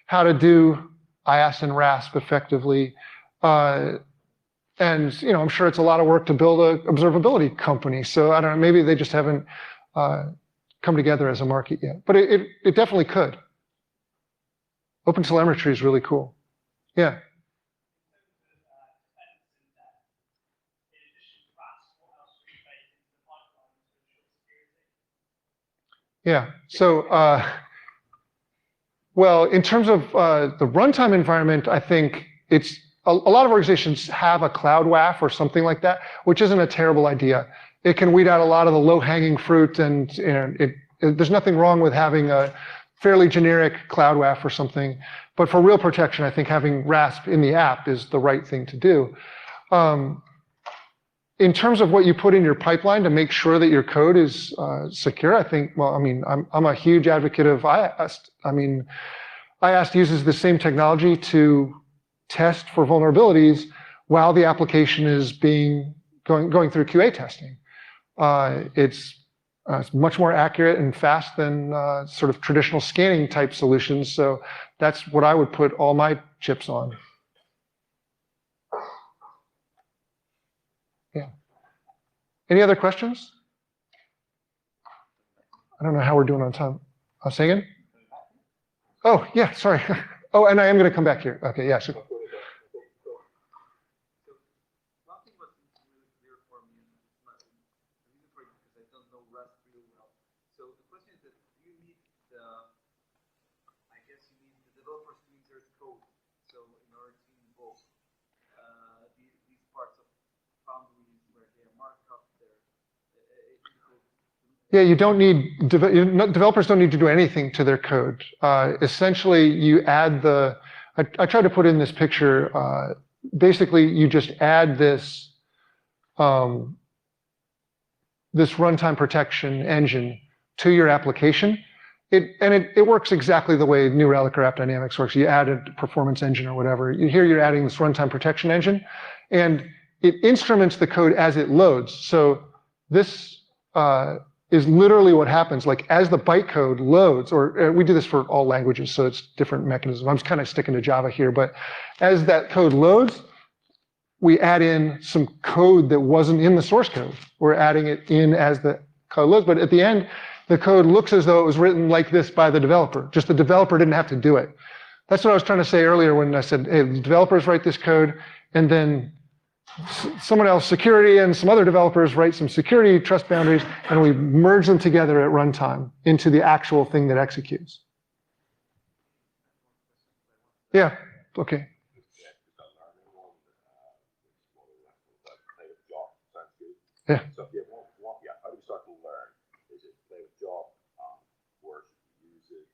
how to do IaaS and RASP effectively. And I'm sure it's a lot of work to build an observability company. So I don't know, maybe they just haven't come together as a market yet. But it definitely could. OpenTelemetry is really cool. Yeah. Yeah. So, well, in terms of the runtime environment, I think it's a lot of organizations have a cloud WAF or something like that, which isn't a terrible idea. It can weed out a lot of the low-hanging fruit, and there's nothing wrong with having a fairly generic cloud WAF or something. But for real protection, I think having RASP in the app is the right thing to do. In terms of what you put in your pipeline to make sure that your code is secure, I think, well, I mean, I'm a huge advocate of IAST. I mean, IAST uses the same technology to test for vulnerabilities while the application is going through QA testing. It's much more accurate and fast than sort of traditional scanning type solutions. So that's what I would put all my chips on. Yeah. Any other questions? I don't know how we're doing on time. Say again? Oh, yeah, sorry. Oh, and I am going to come back here. Okay, yeah. So. Yeah, you don't need, developers don't need to do anything to their code. Essentially, you add I tried to put in this picture, basically you just add this runtime protection engine to your application. It works exactly the way New Relic or AppDynamics works. You add a performance engine or whatever. Here you're adding this runtime protection engine, and it instruments the code as it loads. So this is literally what happens. Like as the bytecode loads, or we do this for all languages, so it's different mechanisms. I'm kind of sticking to Java here, but as that code loads, we add in some code that wasn't in the source code. We're adding it in as the code loads, but at the end, the code looks as though it was written like this by the developer. Just the developer didn't have to do it. That's what I was trying to say earlier when I said, hey, the developers write this code, and then someone else, security, and some other developers write some security trust boundaries, and we merge them together at runtime into the actual thing that executes. Yeah, okay. Yeah. So yeah, how do you start to learn? Is it play with job? Or use it?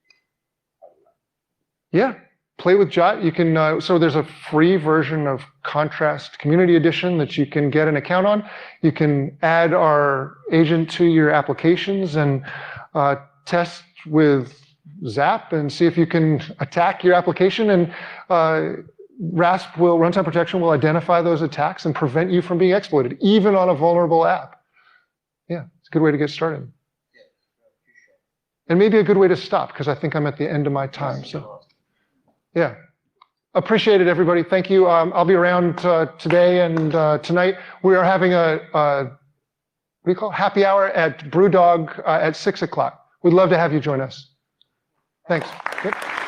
How do you learn? Yeah. Play with Jot. You can, so there's a free version of Contrast Community Edition that you can get an account on. You can add our agent to your applications and test with Zap and see if you can attack your application. And RASP runtime protection will identify those attacks and prevent you from being exploited, even on a vulnerable app. Yeah, it's a good way to get started. And maybe a good way to stop, because I think I'm at the end of my time. So. Yeah, appreciate it, everybody. Thank you. I'll be around today and tonight. We are having what do you call it? Happy hour at Brewdog at 6 o'clock. We'd love to have you join us. Thanks. Yep.